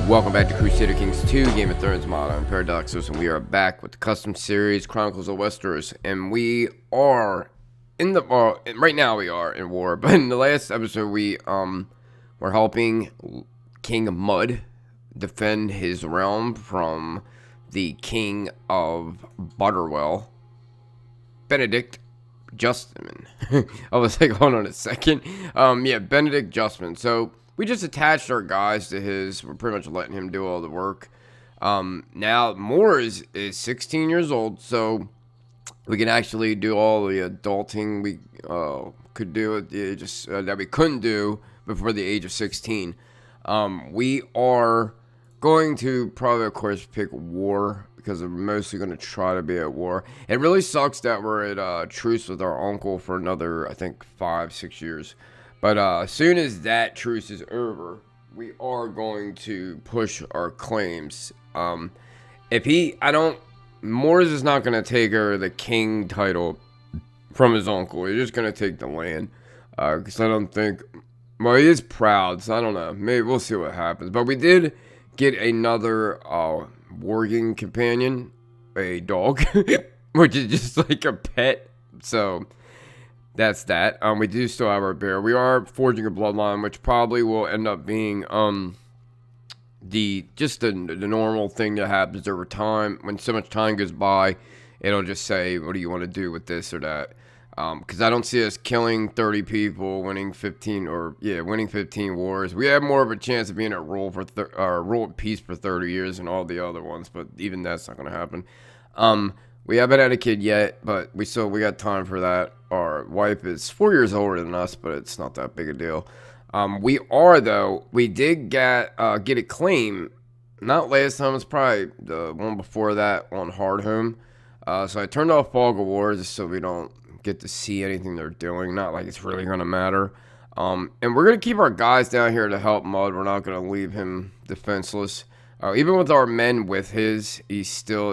Welcome back to Crusader Kings 2 Game of Thrones mod. I'm Paradoxos, and we are back with the custom series Chronicles of Westeros, and we are in the right now we are in war. But in the last episode, we were helping King Mud defend his realm from the King of Butterwell, Benedict Justman. I was like, hold on a second. Yeah, Benedict Justman. So we just attached our guys to his. We're pretty much letting him do all the work. Now Moore is 16 years old, so we can actually do all the adulting we could do at the age of, that we couldn't do before the age of 16. We are going to probably, of course, pick war because we're mostly going to try to be at war. It really sucks that we're at truce with our uncle for another, I think, 5-6 years. But as soon as that truce is over, we are going to push our claims. Moores is not going to take over the king title from his uncle. He's just going to take the land. Because I don't think, well, he is proud, so I don't know. Maybe we'll see what happens. But we did get another warging companion, a dog, which is just like a pet. So that's that. We do still have our bear. We are forging a bloodline, which probably will end up being the normal thing that happens over time. When so much time goes by, it'll just say, what do you want to do with this or that? Because I don't see us killing 30 people, winning 15 wars. We have more of a chance of being at rule at peace for 30 years than all the other ones, but even that's not going to happen. We haven't had a kid yet, but we got time for that. Our wife is 4 years older than us, but it's not that big a deal. We did get a claim, not last time, it's probably the one before that on Hardhome. So I turned off Fog of War just so we don't get to see anything they're doing. Not like it's really going to matter. And we're going to keep our guys down here to help Mud. We're not going to leave him defenseless. Even with our men with his, he still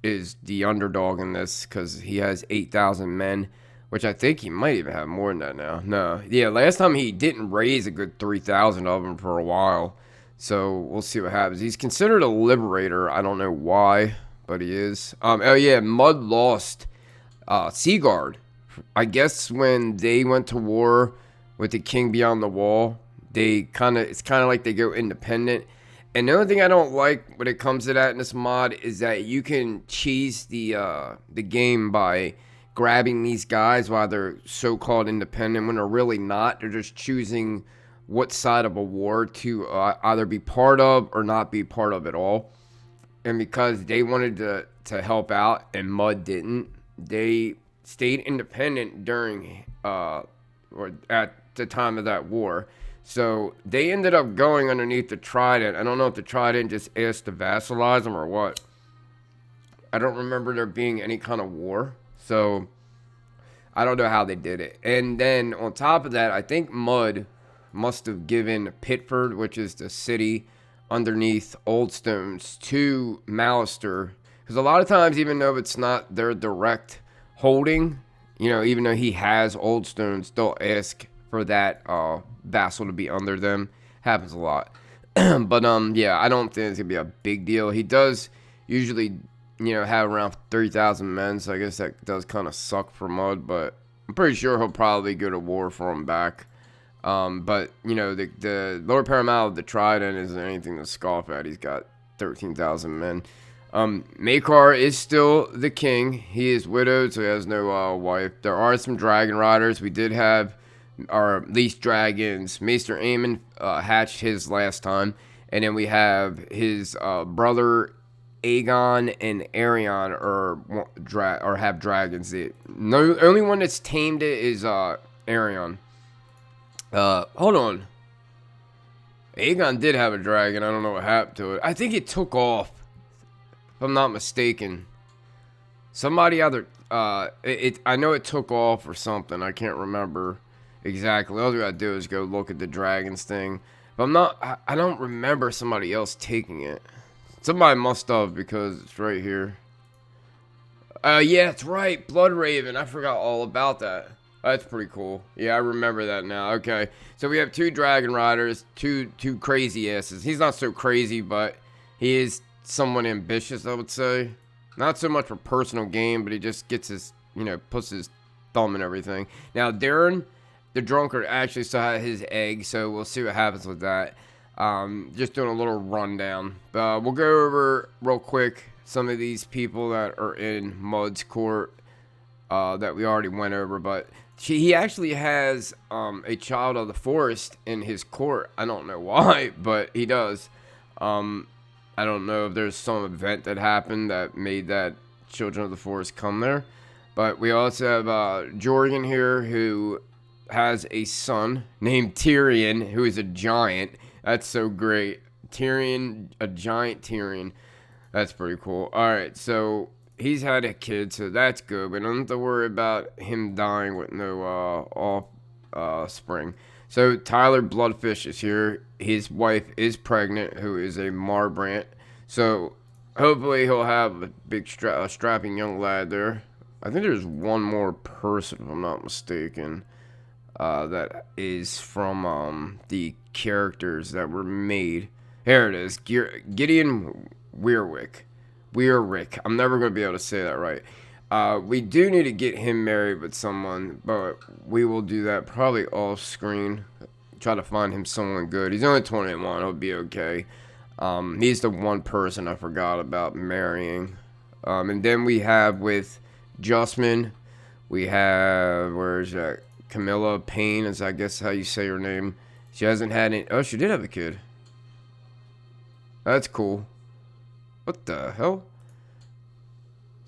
is the underdog in this because he has 8,000 men, which I think he might even have more than that now. No. Yeah, last time he didn't raise a good 3,000 of them for a while. So we'll see what happens. He's considered a liberator. I don't know why, but he is. Mud lost Seaguard. I guess when they went to war with the King Beyond the Wall, it's kind of like they go independent. And the only thing I don't like when it comes to that in this mod is that you can cheese the game by grabbing these guys while they're so-called independent when they're really not. They're just choosing what side of a war to either be part of or not be part of at all. And because they wanted to help out and Mud didn't, they stayed independent during or at the time of that war. So they ended up going underneath the Trident. I don't know if the Trident just asked to vassalize them or what. I don't remember there being any kind of war. So I don't know how they did it. And then on top of that, I think Mud must have given Pitford, which is the city underneath Oldstones, to Mallister. Because a lot of times, even though it's not their direct holding, even though he has Oldstones, they'll ask for that vassal to be under them. Happens a lot. But I don't think it's gonna be a big deal. He does usually have around 30,000 men, so I guess that does kind of suck for Mud, but I'm pretty sure he'll probably go to war for him back. But the Lord Paramount of the Trident isn't anything to scoff at. He's got 13,000 men. Maekar is still the king. He is widowed, so he has no wife. There are some dragon riders. We did have our least dragons. Maester Aemon hatched his last time, and then we have his brother Aegon and Aerion have dragons. The only one that's tamed it is Aerion. Hold on. Aegon did have a dragon. I don't know what happened to it. I think it took off, if I'm not mistaken. Somebody other I know it took off or something. I can't remember exactly. All we gotta do is go look at the dragons thing. But I don't remember somebody else taking it. Somebody must have, because it's right here. Yeah, it's right. Blood Raven. I forgot all about that. That's pretty cool. Yeah, I remember that now. Okay, so we have 2 Dragon Riders, two crazy asses. He's not so crazy, but he is somewhat ambitious, I would say. Not so much for personal gain, but he just gets his, puts his thumb in everything. Now, Darren, the drunkard, actually still had his egg, so we'll see what happens with that. Just doing a little rundown. We'll go over real quick some of these people that are in Mud's court that we already went over, but he actually has a child of the forest in his court. I don't know why, but he does. I don't know if there's some event that happened that made that Children of the Forest come there. But we also have Jorgen here, who has a son named Tyrion, who is a giant. That's so great. Tyrion, a giant Tyrion. That's pretty cool. Alright, so he's had a kid, so that's good. We don't have to worry about him dying with no offspring. So Tyler Bloodfish is here. His wife is pregnant, who is a Marbrant. So hopefully he'll have a big strapping young lad there. I think there's one more person, if I'm not mistaken, that is from the characters that were made. Here it is. Gideon Weirwick. I'm never going to be able to say that right. We do need to get him married with someone, but we will do that probably off screen. Try to find him someone good. He's only 21. He'll be okay. He's the one person I forgot about marrying. And then we have with Justman, we have, where is that? Camilla Payne is, I guess, how you say her name. She hasn't had any. Oh, she did have a kid. That's cool. What the hell?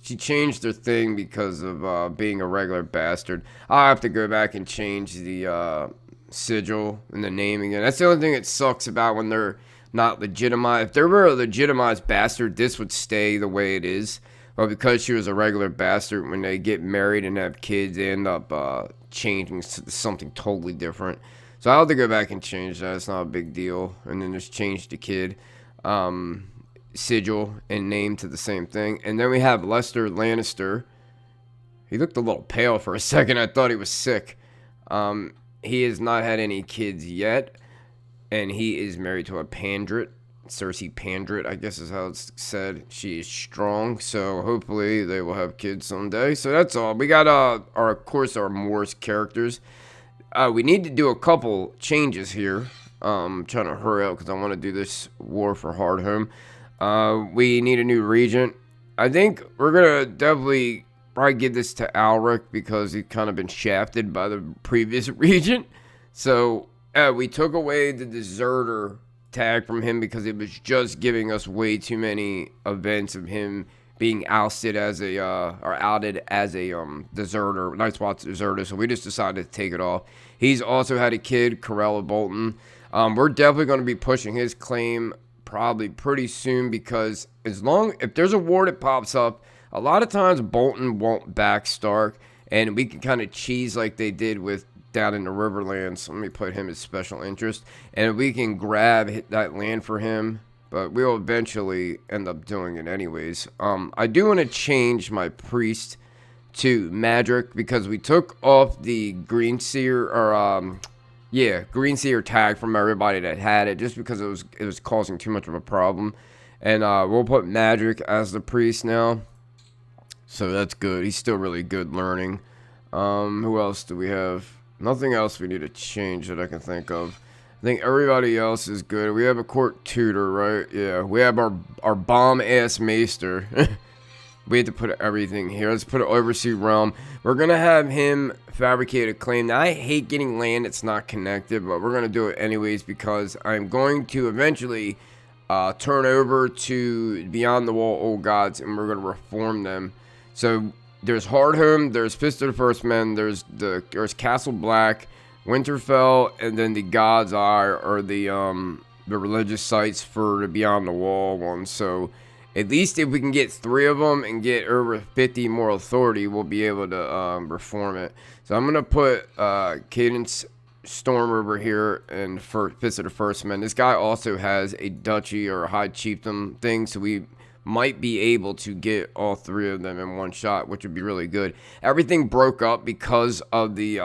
She changed her thing because of being a regular bastard. I'll have to go back and change the sigil and the name again. That's the only thing that sucks about when they're not legitimized. If they were a legitimized bastard, this would stay the way it is. But because she was a regular bastard, when they get married and have kids, they end up changing to something totally different. So I'll have to go back and change that. It's not a big deal. And then just change the kid. Sigil and name to the same thing. And then we have Lester Lannister. He looked a little pale for a second. I thought he was sick. He has not had any kids yet, and he is married to a Pandrit. Cersei Pandrit, I guess is how it's said. She is strong, so hopefully they will have kids someday. So that's all. We got of course our Morse characters. We need to do a couple changes here. I'm trying to hurry up because I want to do this war for Hardhome. We need a new regent. I think we're going to definitely probably give this to Alric because he's kind of been shafted by the previous regent. So we took away the deserter tag from him because it was just giving us way too many events of him being ousted as a or outed as a deserter, Night's Watch deserter. So we just decided to take it off. He's also had a kid, Corella Bolton. We're definitely going to be pushing his claim probably pretty soon because if there's a war that pops up, a lot of times Bolton won't back Stark, and we can kind of cheese like they did with down in the Riverlands. Let me put him as special interest, and we can grab that land for him, but we'll eventually end up doing it anyways. I do want to change my priest to Madrick because we took off the Greenseer Greenseer tag from everybody that had it just because it was causing too much of a problem. And we'll put Madrick as the priest now. So that's good. He's still really good learning. Who else do we have? Nothing else we need to change that I can think of. I think everybody else is good. We have a court tutor, right? Yeah. We have our bomb-ass maester. We had to put everything here. Let's put an overseas realm. We're going to have him fabricate a claim. Now, I hate getting land that's not connected, but we're going to do it anyways because I'm going to eventually turn over to Beyond the Wall Old Gods, and we're going to reform them. So there's Hardhome, there's Fist of the First Men, there's Castle Black, Winterfell, and then the God's Eye are the religious sites for the Beyond the Wall ones. So at least if we can get 3 of them and get over 50 more authority, we'll be able to reform it. So I'm going to put Cadence Storm over here and Fist of the First Men. This guy also has a duchy or a high chiefdom thing, so we might be able to get all 3 of them in one shot, which would be really good. Everything broke up because of the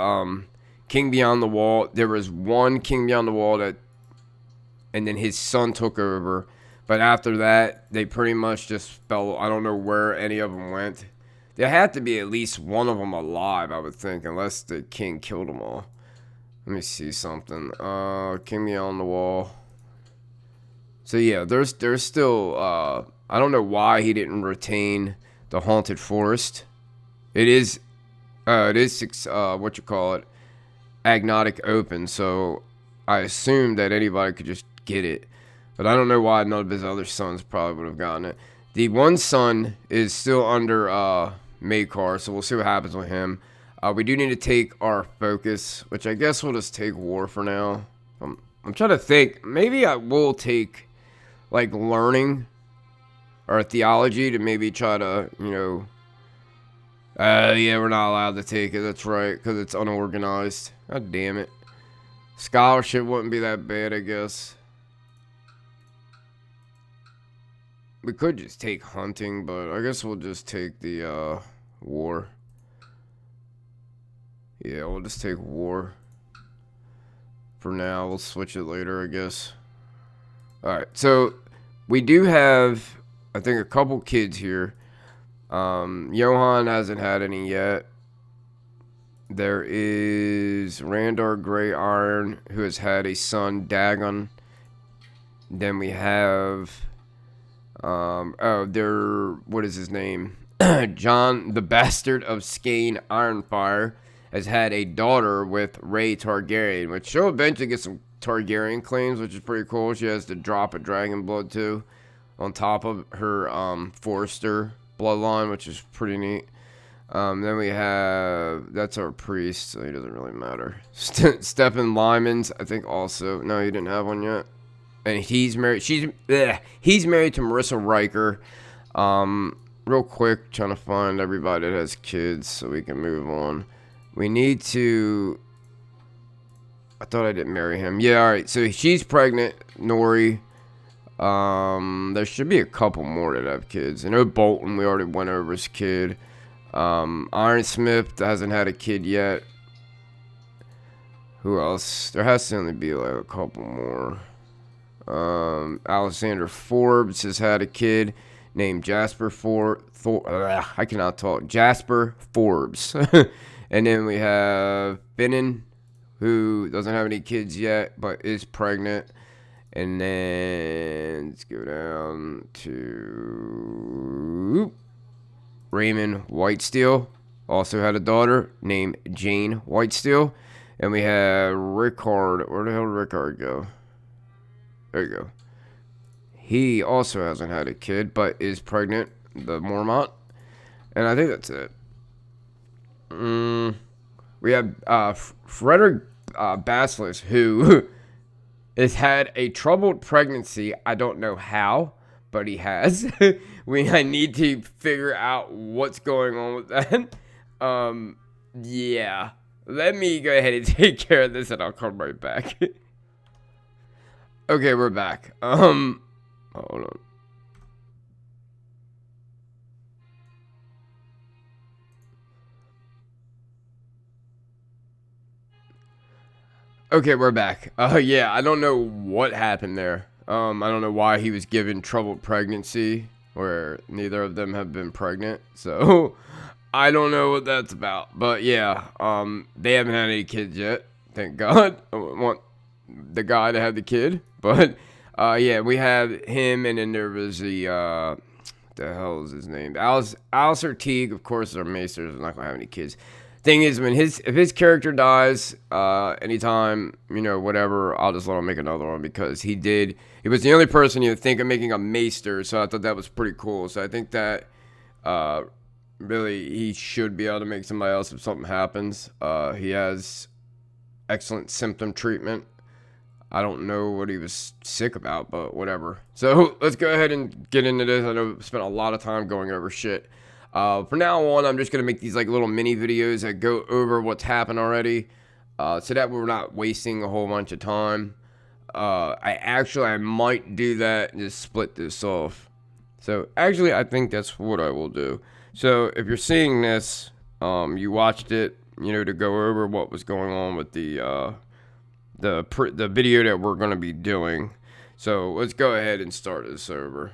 King Beyond the Wall. There was one King Beyond the Wall and then his son took over. But after that, they pretty much just fell. I don't know where any of them went. There had to be at least one of them alive, I would think, unless the king killed them all. Let me see something. King Beyond the Wall. So yeah, there's still. I don't know why he didn't retain the Haunted Forest. It is what you call it, agnostic open. So I assume that anybody could just get it. But I don't know why none of his other sons probably would have gotten it. The one son is still under Makar, so we'll see what happens with him. We do need to take our focus, which I guess we'll just take war for now. I'm trying to think. Maybe I will take, like, learning or theology to maybe try to, yeah, we're not allowed to take it. That's right, because it's unorganized. God damn it. Scholarship wouldn't be that bad, I guess. We could just take hunting, but I guess we'll just take the war. Yeah, we'll just take war. For now, we'll switch it later, I guess. Alright, so we do have, I think, a couple kids here. Johan hasn't had any yet. There is Randar Grey Iron, who has had a son, Dagon. Then we have... what is his name? John, the Bastard of Skane Ironfire, has had a daughter with Rey Targaryen, which she'll eventually get some Targaryen claims, which is pretty cool. She has to drop a dragon blood too, on top of her Forrester bloodline, which is pretty neat. Then we have, that's our priest, so he doesn't really matter. Stephen Lyman's, I think also, no, he didn't have one yet. And he's married. He's married to Marissa Riker. Real quick, trying to find everybody that has kids so we can move on. We need to. I thought I didn't marry him. Yeah, all right. So she's pregnant, Nori. There should be a couple more that have kids. I know Bolton. We already went over his kid. Ironsmith hasn't had a kid yet. Who else? There has to only be like a couple more. Alexander Forbes has had a kid named Jasper I cannot talk. Jasper Forbes. And then we have Benin, who doesn't have any kids yet, but is pregnant. And then let's go down to Raymond Whitesteel. Also had a daughter named Jane Whitesteel. And we have Rickard. Where the hell did Rickard go? There you go. He also hasn't had a kid, but is pregnant, the Mormont. And I think that's it. We have Frederick Basilisk, who has had a troubled pregnancy. I don't know how, but he has. I need to figure out what's going on with that. Yeah. Let me go ahead and take care of this, and I'll come right back. Okay, we're back. Hold on. Okay, we're back. Yeah, I don't know what happened there. I don't know why he was given troubled pregnancy, where neither of them have been pregnant. So, I don't know what that's about. But yeah, they haven't had any kids yet. Thank God. I want the guy to have the kid. But, yeah, we have him, and then there was the, what the hell is his name? Alistair Teague, of course, our maester is not going to have any kids. Thing is, if his character dies, anytime, whatever, I'll just let him make another one, because he was the only person you'd think of making a maester, so I thought that was pretty cool. So I think that, really, he should be able to make somebody else if something happens. He has excellent symptom treatment. I don't know what he was sick about, but whatever. So let's go ahead and get into this. I know I spent a lot of time going over shit. From now on, I'm just going to make these like little mini videos that go over what's happened already, so that we're not wasting a whole bunch of time. I might do that and just split this off. So actually, I think that's what I will do. So if you're seeing this, you watched it, to go over what was going on with the video that we're going to be doing. So let's go ahead and start this over.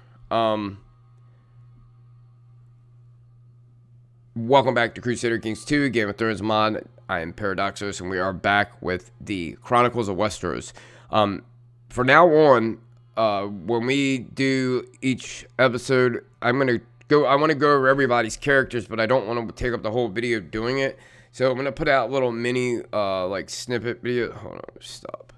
Welcome back to Crusader Kings 2, Game of Thrones mod. I am Paradoxos, and we are back with the Chronicles of Westeros. For now on, when we do each episode, I want to go over everybody's characters, but I don't want to take up the whole video doing it. So I'm gonna put out little mini like snippet video. Hold on, stop.